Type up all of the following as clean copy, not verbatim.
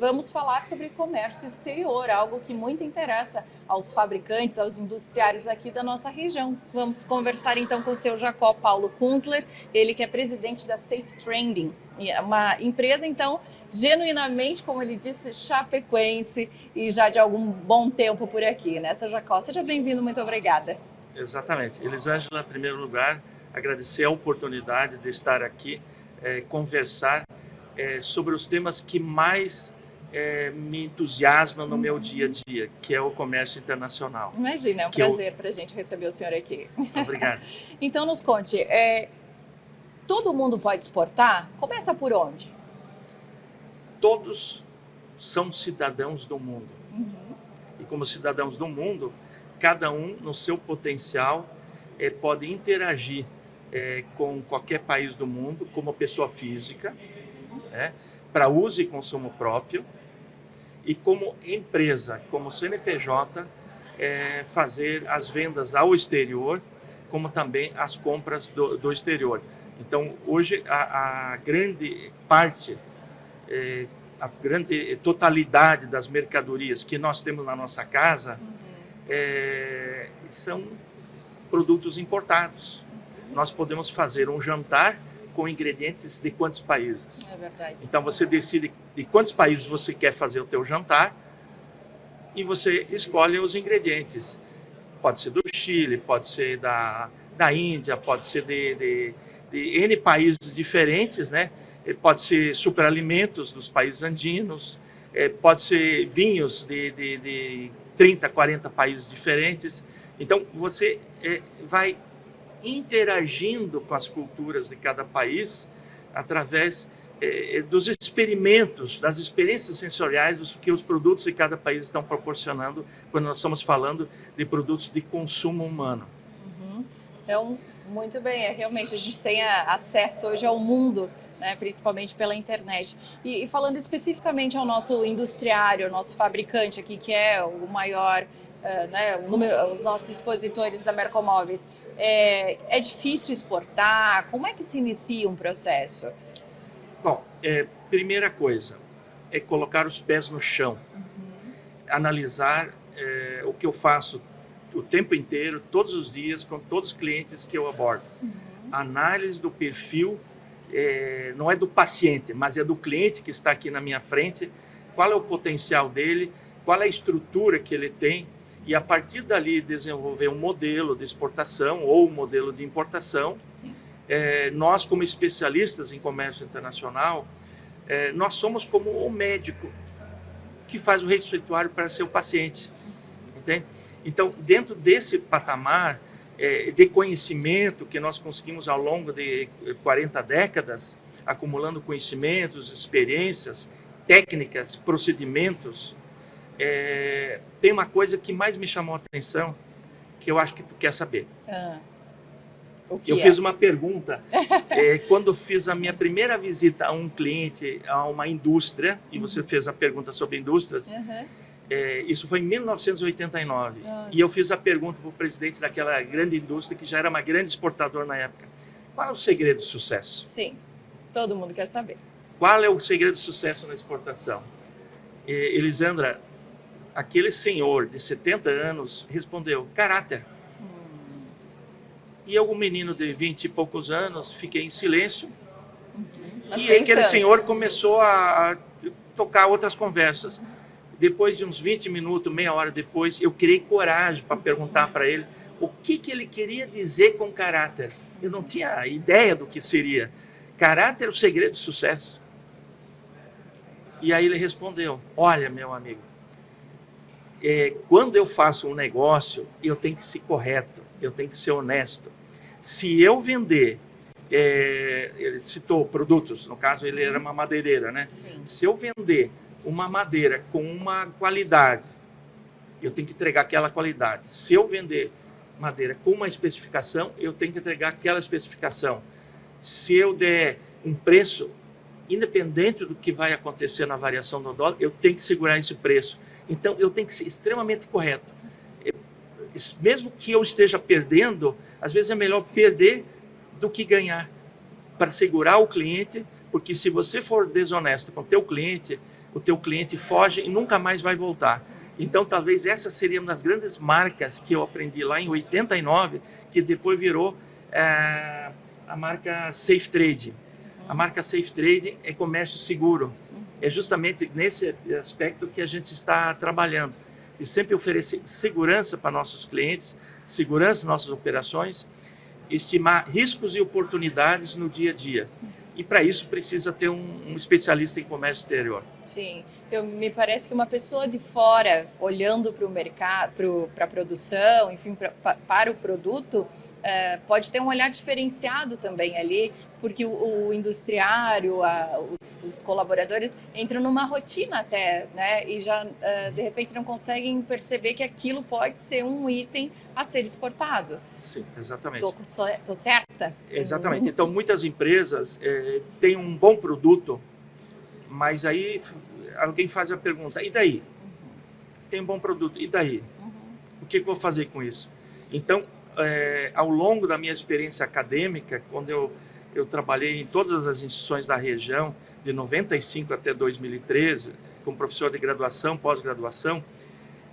vamos falar sobre comércio exterior, algo que muito interessa aos fabricantes, aos industriários aqui da nossa região. Vamos conversar então com o seu Jacó Paulo Kunzler, ele que é presidente da Safe Trending, uma empresa então genuinamente, como ele disse, chapecoense e já de algum bom tempo por aqui, né, seu Jacó? Seja bem-vindo, muito obrigada. Exatamente. Elisângela, em primeiro lugar, agradecer a oportunidade de estar aqui, conversar sobre os temas que mais me entusiasmam no meu dia a dia, que é o comércio internacional. Imagina, é um prazer para a gente receber o senhor aqui. Obrigado. Então, nos conte, todo mundo pode exportar? Começa por onde? Todos são cidadãos do mundo. E como cidadãos do mundo, cada um, no seu potencial, pode interagir com qualquer país do mundo, como pessoa física, para uso e consumo próprio, e como empresa, como CNPJ, fazer as vendas ao exterior, como também as compras do exterior. Então, hoje, a grande parte, a grande totalidade das mercadorias que nós temos na nossa casa são produtos importados. Nós podemos fazer um jantar com ingredientes de quantos países? É verdade. Então você decide de quantos países você quer fazer o teu jantar e você escolhe os ingredientes. Pode ser do Chile, pode ser da Índia, pode ser de N países diferentes, né? Pode ser superalimentos dos países andinos, pode ser vinhos de 30, 40 países diferentes. Então você vai interagindo com as culturas de cada país através dos experimentos, das experiências sensoriais que os produtos de cada país estão proporcionando quando nós estamos falando de produtos de consumo humano. Então, muito bem, realmente a gente tem acesso hoje ao mundo, né, principalmente pela internet. E falando especificamente ao nosso industriário, ao nosso fabricante aqui, que é o maior, os nossos expositores da Mercomóveis, é difícil exportar? Como é que se inicia um processo? Bom, primeira coisa é colocar os pés no chão, analisar o que eu faço o tempo inteiro, todos os dias, com todos os clientes que eu abordo. Análise do perfil, não é do paciente, mas é do cliente que está aqui na minha frente, qual é o potencial dele, qual é a estrutura que ele tem, e a partir dali desenvolver um modelo de exportação ou um modelo de importação. Nós, como especialistas em comércio internacional, nós somos como o médico que faz o receituário para seu paciente, entende? Então, dentro desse patamar de conhecimento que nós conseguimos ao longo de 40 décadas, acumulando conhecimentos, experiências, técnicas, procedimentos, tem uma coisa que mais me chamou a atenção, que eu acho que tu quer saber. Eu fiz uma pergunta, quando fiz a minha primeira visita a um cliente, a uma indústria, e você fez a pergunta sobre indústrias, isso foi em 1989, e eu fiz a pergunta para o presidente daquela grande indústria, que já era uma grande exportadora na época. Qual é o segredo do sucesso? Sim, todo mundo quer saber. Qual é o segredo do sucesso na exportação? Elisandra, aquele senhor de 70 anos respondeu: caráter. E eu, um menino de 20 e poucos anos, fiquei em silêncio. E aquele senhor começou a tocar outras conversas. Depois de uns 20 minutos, meia hora depois, eu criei coragem para perguntar para ele o que ele queria dizer com caráter. Eu não tinha ideia do que seria. Caráter é o segredo do sucesso. E aí ele respondeu: olha, meu amigo, quando eu faço um negócio, eu tenho que ser correto, eu tenho que ser honesto. Se eu vender, ele citou produtos, no caso ele era uma madeireira, né? Sim. Se eu vender uma madeira com uma qualidade, eu tenho que entregar aquela qualidade. Se eu vender madeira com uma especificação, eu tenho que entregar aquela especificação. Se eu der um preço, independente do que vai acontecer na variação do dólar, eu tenho que segurar esse preço. Então, eu tenho que ser extremamente correto. Mesmo que eu esteja perdendo, às vezes é melhor perder do que ganhar, para segurar o cliente, porque se você for desonesto com o teu cliente, o teu cliente foge e nunca mais vai voltar. Então, talvez essa seria uma das grandes marcas que eu aprendi lá em 89, que depois virou a marca Safe Trade. A marca Safe Trade é comércio seguro. É justamente nesse aspecto que a gente está trabalhando. E sempre oferecer segurança para nossos clientes, segurança nas nossas operações, estimar riscos e oportunidades no dia a dia. E para isso precisa ter um especialista em comércio exterior. Sim, me parece que uma pessoa de fora, olhando para o mercado, para a produção, enfim, para o produto, pode ter um olhar diferenciado também ali, porque o industriário, os colaboradores entram numa rotina até, né? E já, de repente, não conseguem perceber que aquilo pode ser um item a ser exportado. Sim, exatamente. Tô certa? Exatamente. Então, muitas empresas têm um bom produto, mas aí alguém faz a pergunta, e daí? Tem um bom produto, e daí? O que eu vou fazer com isso? Então, ao longo da minha experiência acadêmica, quando eu trabalhei em todas as instituições da região, de 95 até 2013, como professor de graduação, pós-graduação,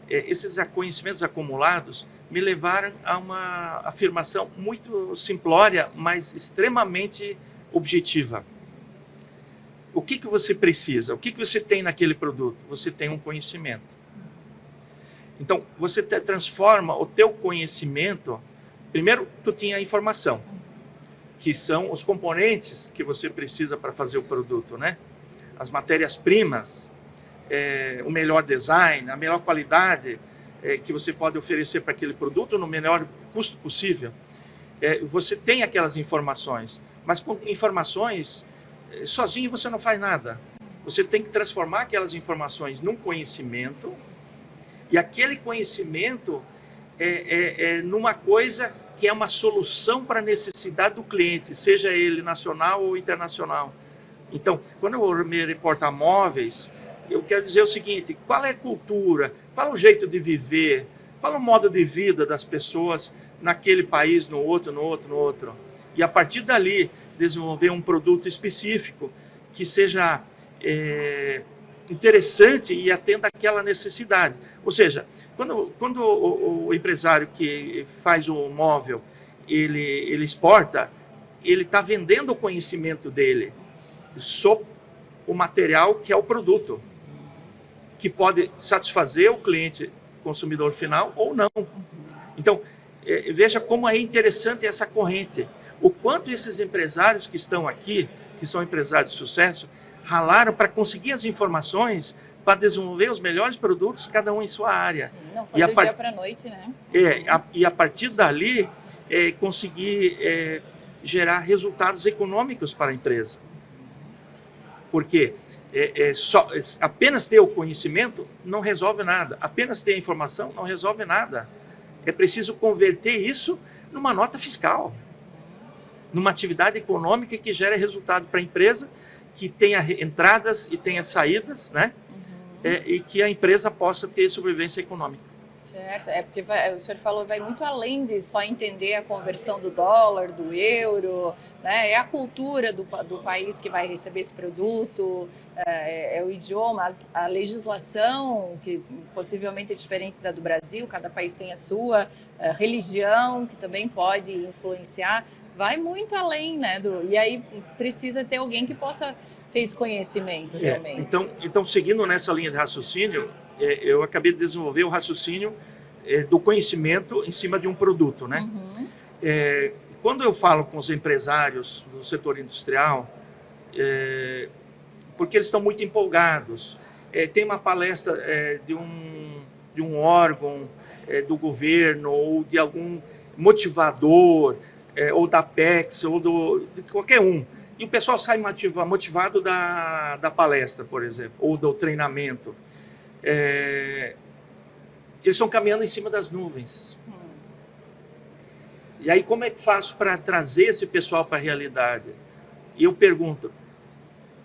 esses conhecimentos acumulados me levaram a uma afirmação muito simplória, mas extremamente objetiva. O que você precisa? O que você tem naquele produto? Você tem um conhecimento. Então, você transforma o teu conhecimento. Primeiro, tu tinha a informação, que são os componentes que você precisa para fazer o produto, né? As matérias-primas, o melhor design, a melhor qualidade que você pode oferecer para aquele produto no menor custo possível. Você tem aquelas informações, mas com informações, sozinho você não faz nada. Você tem que transformar aquelas informações num conhecimento, e aquele conhecimento numa coisa que é uma solução para a necessidade do cliente, seja ele nacional ou internacional. Então, quando eu me reporto a móveis, eu quero dizer o seguinte: qual é a cultura, qual é o jeito de viver, qual é o modo de vida das pessoas naquele país, no outro. E a partir dali, desenvolver um produto específico que seja interessante e atenda àquela necessidade. Ou seja, quando o empresário que faz o móvel, ele exporta, ele está vendendo o conhecimento dele sobre o material que é o produto, que pode satisfazer o cliente consumidor final ou não. Então, veja como é interessante essa corrente. O quanto esses empresários que estão aqui, que são empresários de sucesso, ralaram para conseguir as informações para desenvolver os melhores produtos, cada um em sua área. Sim, não foi do dia para a noite, né? E a partir dali, conseguir gerar resultados econômicos para a empresa. Porque apenas ter o conhecimento não resolve nada. Apenas ter a informação não resolve nada. É preciso converter isso numa nota fiscal, numa atividade econômica que gere resultado para a empresa, que tenha entradas e tenha saídas, né? E que a empresa possa ter sobrevivência econômica. Certo, porque o senhor falou, vai muito além de só entender a conversão do dólar, do euro, né? É a cultura do país que vai receber esse produto, é o idioma, a legislação, que possivelmente é diferente da do Brasil, cada país tem a sua, religião, que também pode influenciar, vai muito além, né? E aí precisa ter alguém que possa ter esse conhecimento realmente. Então, seguindo nessa linha de raciocínio, eu acabei de desenvolver o raciocínio do conhecimento em cima de um produto, né? Quando eu falo com os empresários do setor industrial, porque eles estão muito empolgados, tem uma palestra de um órgão do governo ou de algum motivador, ou da Apex, ou de qualquer um, e o pessoal sai motivado da palestra, por exemplo, ou do treinamento. Eles estão caminhando em cima das nuvens. E aí, como é que faço para trazer esse pessoal para a realidade? E eu pergunto,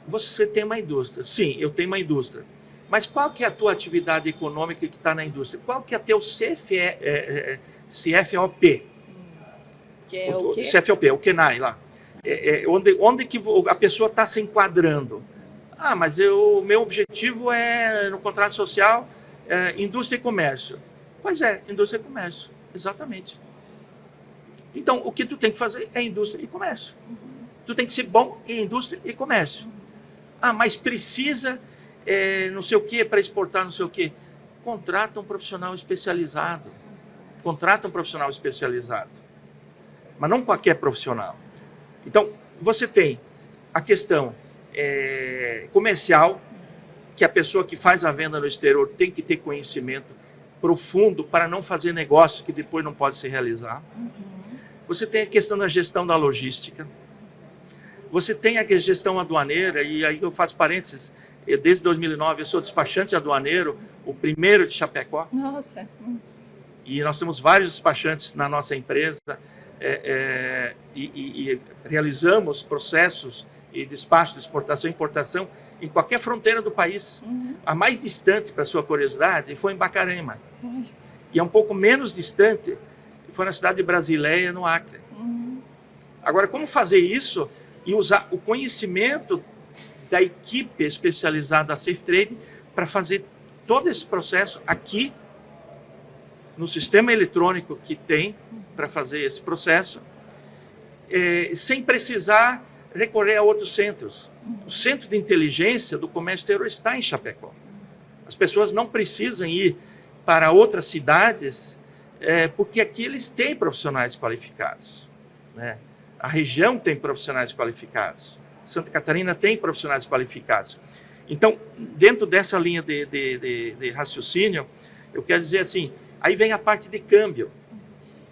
você tem uma indústria? Sim, eu tenho uma indústria. Mas qual que é a tua atividade econômica que está na indústria? Qual que é o teu CFOP? Que é o quê? CFOP, o KENAI lá. Onde que a pessoa está se enquadrando? Ah, mas o meu objetivo é, no contrato social, indústria e comércio. Pois é, indústria e comércio, exatamente. Então, o que tu tem que fazer é indústria e comércio. Tu tem que ser bom em indústria e comércio. Ah, mas precisa não sei o quê para exportar não sei o quê. Contrata um profissional especializado. Contrata um profissional especializado. Mas não qualquer profissional. Então, você tem a questão comercial, que a pessoa que faz a venda no exterior tem que ter conhecimento profundo para não fazer negócio que depois não pode se realizar. Você tem a questão da gestão da logística. Você tem a gestão aduaneira, e aí eu faço parênteses, desde 2009 eu sou despachante aduaneiro, o primeiro de Chapecó. Nossa! E nós temos vários despachantes na nossa empresa, e realizamos processos e despacho de exportação e importação em qualquer fronteira do país. A mais distante, para sua curiosidade, foi em Bacarema. E é um pouco menos distante, foi na cidade de Brasileia, no Acre. Agora, como fazer isso e usar o conhecimento da equipe especializada da Safe Trade para fazer todo esse processo aqui, no sistema eletrônico que tem para fazer esse processo, sem precisar recorrer a outros centros. O centro de inteligência do comércio exterior está em Chapecó. As pessoas não precisam ir para outras cidades, porque aqui eles têm profissionais qualificados, né? A região tem profissionais qualificados. Santa Catarina tem profissionais qualificados. Então, dentro dessa linha de raciocínio, eu quero dizer assim, aí vem a parte de câmbio.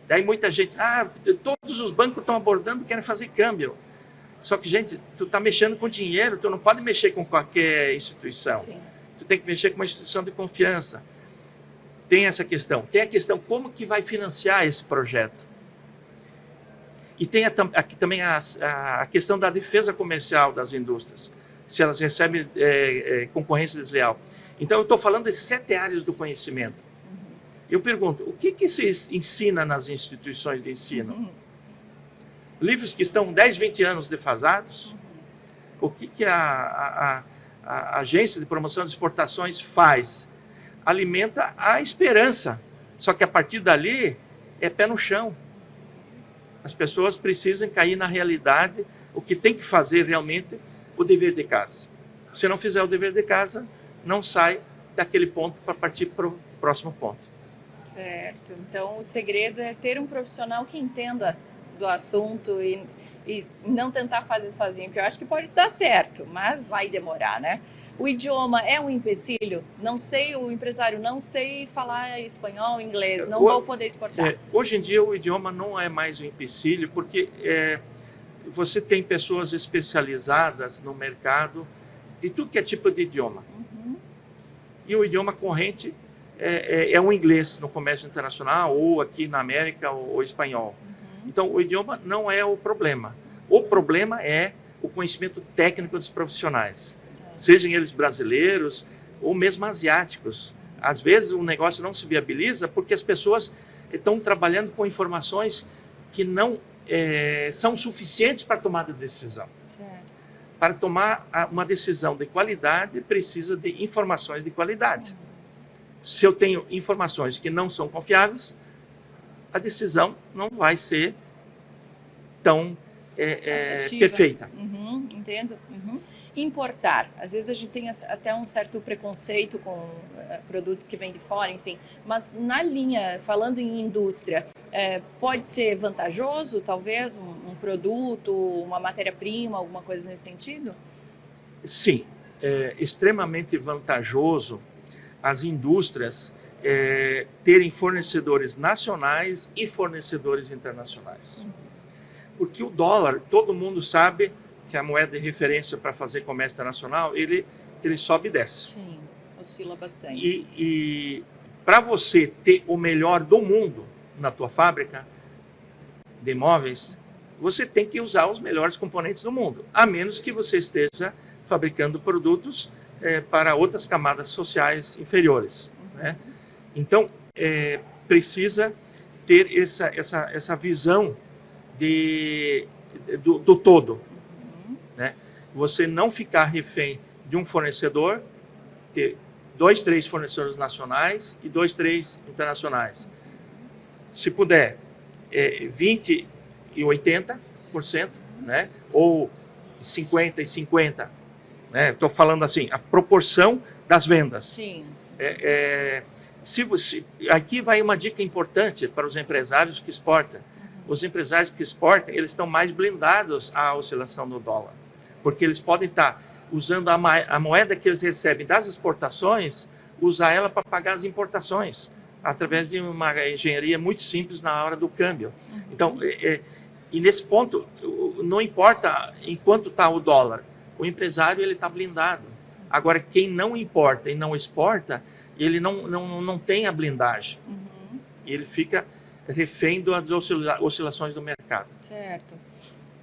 Daí muita gente, todos os bancos estão abordando, querem fazer câmbio. Só que, gente, tu está mexendo com dinheiro, tu não pode mexer com qualquer instituição. Sim. Tu tem que mexer com uma instituição de confiança. Tem essa questão. Tem a questão como que vai financiar esse projeto. E tem aqui também a questão da defesa comercial das indústrias, se elas recebem concorrência desleal. Então, eu estou falando de 7 áreas do conhecimento. Eu pergunto, o que se ensina nas instituições de ensino? Livros que estão 10, 20 anos defasados? O que a Agência de Promoção de Exportações faz? Alimenta a esperança, só que a partir dali é pé no chão. As pessoas precisam cair na realidade, o que tem que fazer realmente, o dever de casa. Se não fizer o dever de casa, não sai daquele ponto para partir para o próximo ponto. Certo. Então, o segredo é ter um profissional que entenda do assunto e não tentar fazer sozinho, porque eu acho que pode dar certo, mas vai demorar, né? O idioma é um empecilho? Não sei, o empresário não sei falar espanhol, inglês, não vou poder exportar. Hoje em dia o idioma não é mais um empecilho, porque você tem pessoas especializadas no mercado de tudo que é tipo de idioma. E o idioma corrente é o inglês no comércio internacional, ou aqui na América, ou espanhol. Então, o idioma não é o problema. O problema é o conhecimento técnico dos profissionais, sejam eles brasileiros ou mesmo asiáticos. Às vezes, o negócio não se viabiliza porque as pessoas estão trabalhando com informações que não são suficientes para tomar a decisão. Para tomar uma decisão de qualidade, precisa de informações de qualidade. Se eu tenho informações que não são confiáveis, a decisão não vai ser tão perfeita. Entendo. Importar. Às vezes a gente tem até um certo preconceito com produtos que vêm de fora, enfim. Mas na linha, falando em indústria, pode ser vantajoso, talvez, um produto, uma matéria-prima, alguma coisa nesse sentido? Sim, é extremamente vantajoso as indústrias terem fornecedores nacionais e fornecedores internacionais. Porque o dólar, todo mundo sabe que a moeda de referência para fazer comércio internacional, ele sobe e desce. Sim, oscila bastante. E para você ter o melhor do mundo na tua fábrica de móveis, você tem que usar os melhores componentes do mundo, a menos que você esteja fabricando produtos para outras camadas sociais inferiores, né? Então, precisa ter essa visão do todo, né? Você não ficar refém de um fornecedor ter 2, 3 fornecedores nacionais e 2, 3 internacionais. Se puder, 20 e 80%, né? Ou 50 e 50%. Né? Estou falando assim, a proporção das vendas. Sim. Aqui vai uma dica importante para os empresários que exportam. Os empresários que exportam, eles estão mais blindados à oscilação do dólar, porque eles podem estar usando a moeda que eles recebem das exportações, usar ela para pagar as importações, através de uma engenharia muito simples na hora do câmbio. Então, e nesse ponto, não importa em quanto está o dólar, o empresário ele está blindado. Agora, quem não importa e não exporta, ele não tem a blindagem. Ele fica refém das oscilações do mercado. Certo.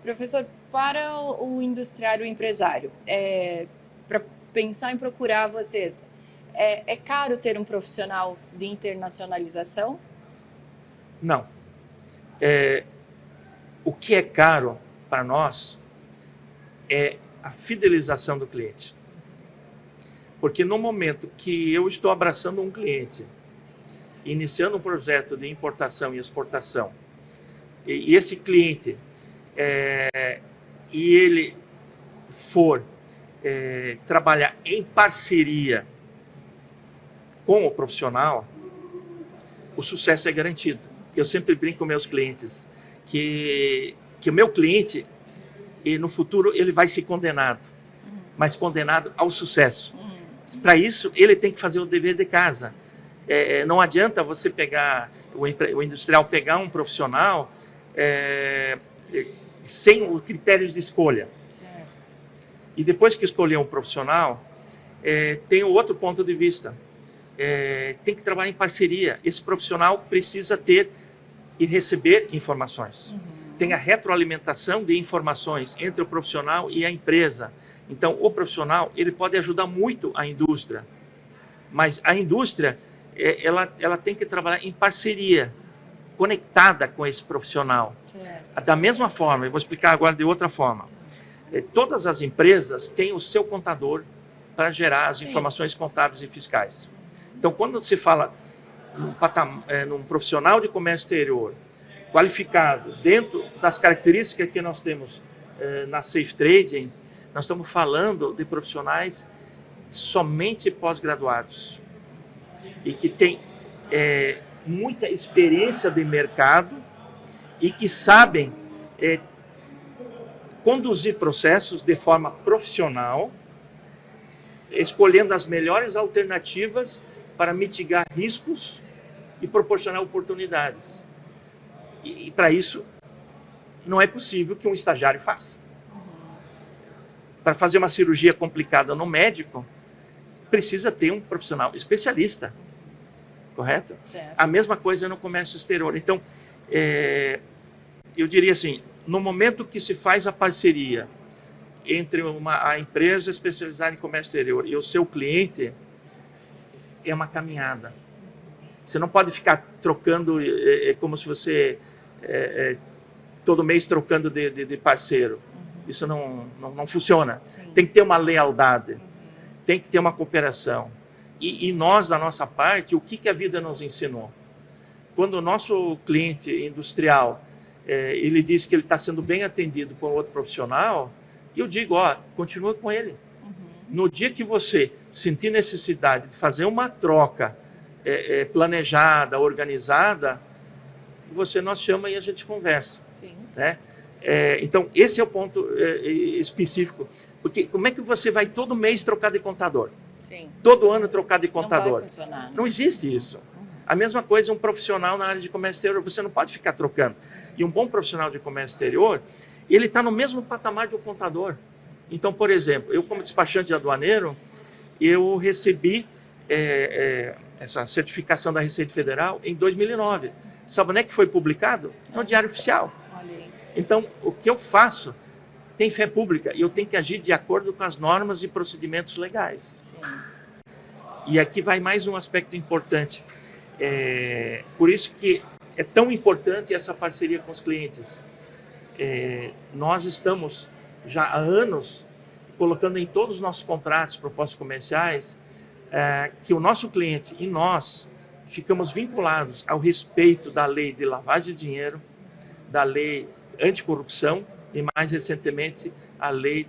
Professor, para o industriário empresário, para pensar em procurar vocês, é caro ter um profissional de internacionalização? Não. O que é caro para nós é a fidelização do cliente. Porque no momento que eu estou abraçando um cliente, iniciando um projeto de importação e exportação, e esse cliente, e ele for trabalhar em parceria com o profissional, o sucesso é garantido. Eu sempre brinco com meus clientes que o meu cliente, e no futuro, ele vai ser condenado, mas condenado ao sucesso. Para isso, ele tem que fazer o dever de casa. Não adianta você pegar, o industrial pegar um profissional sem os critérios de escolha. Certo. E depois que escolher um profissional, tem o outro ponto de vista. Tem que trabalhar em parceria. Esse profissional precisa ter e receber informações. Tem a retroalimentação de informações entre o profissional e a empresa. Então, o profissional ele pode ajudar muito a indústria, mas a indústria ela tem que trabalhar em parceria, conectada com esse profissional. Certo. Da mesma forma, eu vou explicar agora de outra forma. Todas as empresas têm o seu contador para gerar as informações contábeis e fiscais. Então, quando se fala num profissional de comércio exterior, qualificado, dentro das características que nós temos na Safe Trading, nós estamos falando de profissionais somente pós-graduados e que têm muita experiência de mercado e que sabem conduzir processos de forma profissional, escolhendo as melhores alternativas para mitigar riscos e proporcionar oportunidades. E para isso, não é possível que um estagiário faça. Para fazer uma cirurgia complicada no médico, precisa ter um profissional especialista, correto? Certo. A mesma coisa no comércio exterior. Então, eu diria assim, no momento que se faz a parceria entre a empresa especializada em comércio exterior e o seu cliente, é uma caminhada. Você não pode ficar trocando, como se você todo mês trocando de parceiro. Isso não funciona. Sim. Tem que ter uma lealdade, tem que ter uma cooperação. E nós, da nossa parte, o que a vida nos ensinou? Quando o nosso cliente industrial, ele diz que ele está sendo bem atendido por outro profissional, eu digo, continua com ele. No dia que você sentir necessidade de fazer uma troca planejada, organizada, nós chama e a gente conversa. Sim. Né? Então, esse é o ponto específico. Porque como é que você vai todo mês trocar de contador? Sim. Todo ano trocar de Não contador? vai funcionar, né? Não existe isso. A mesma coisa um profissional na área de comércio exterior, você não pode ficar trocando. E um bom profissional de comércio exterior, ele está no mesmo patamar do contador. Então, por exemplo, eu como despachante de aduaneiro, eu recebi essa certificação da Receita Federal em 2009. Sabe onde é que foi publicado? No Diário Oficial. Olha aí. Então, o que eu faço tem fé pública e eu tenho que agir de acordo com as normas e procedimentos legais. Sim. E aqui vai mais um aspecto importante. Por isso que é tão importante essa parceria com os clientes. Nós estamos já há anos colocando em todos os nossos contratos, propostas comerciais, que o nosso cliente e nós ficamos vinculados ao respeito da lei de lavagem de dinheiro, da lei anticorrupção e, mais recentemente, a lei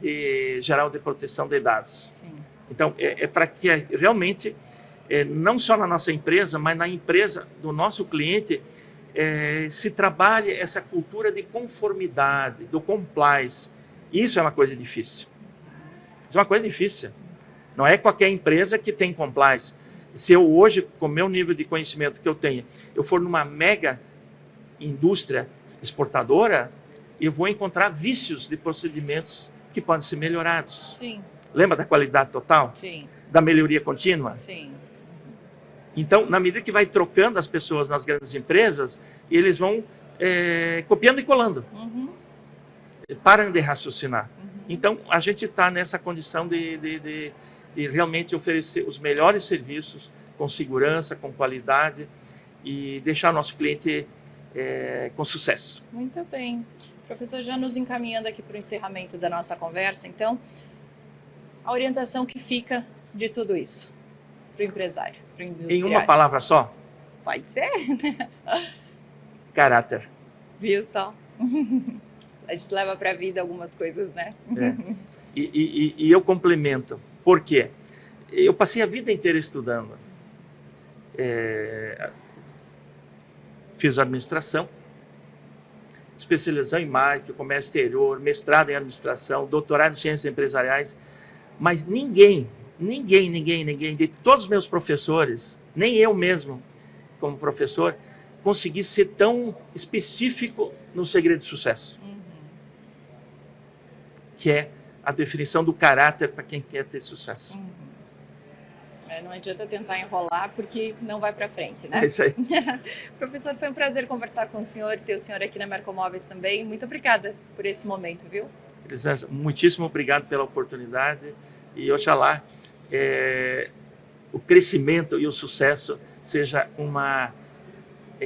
geral de proteção de dados. Sim. Então, para que realmente, não só na nossa empresa, mas na empresa do nosso cliente, se trabalhe essa cultura de conformidade, do compliance. Isso é uma coisa difícil. Isso é uma coisa difícil. Não é qualquer empresa que tem compliance. Se eu hoje, com o meu nível de conhecimento que eu tenho, eu for numa mega indústria exportadora, eu vou encontrar vícios de procedimentos que podem ser melhorados. Sim. Lembra da qualidade total? Sim. Da melhoria contínua? Sim. Então, na medida que vai trocando as pessoas nas grandes empresas, eles vão copiando e colando. Uhum. Param de raciocinar. Uhum. Então, a gente está nessa condição de realmente oferecer os melhores serviços com segurança, com qualidade e deixar o nosso cliente com sucesso. Muito bem. Professor, já nos encaminhando aqui para o encerramento da nossa conversa, então, a orientação que fica de tudo isso para o empresário, para o industriário. Em uma palavra só? Pode ser. Caráter. Viu só? A gente leva para a vida algumas coisas, né? E eu complemento. Por quê? Eu passei a vida inteira estudando. Fiz administração, especialização em marketing, comércio exterior, mestrado em administração, doutorado em ciências empresariais, mas ninguém de todos os meus professores, nem eu mesmo, como professor, consegui ser tão específico no segredo de sucesso. Uhum. Que é a definição do caráter para quem quer ter sucesso. Uhum. Não adianta tentar enrolar, porque não vai para frente, né? É isso aí. Professor, foi um prazer conversar com o senhor, ter o senhor aqui na Mercomóveis também. Muito obrigada por esse momento, viu? Elisângela, muitíssimo obrigado pela oportunidade e oxalá o crescimento e o sucesso seja uma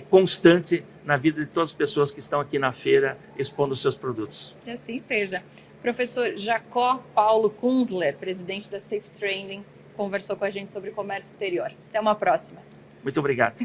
constante na vida de todas as pessoas que estão aqui na feira expondo os seus produtos. Que assim seja. Professor Jacó Paulo Kunzler, presidente da Safe Trading, conversou com a gente sobre comércio exterior. Até uma próxima. Muito obrigado.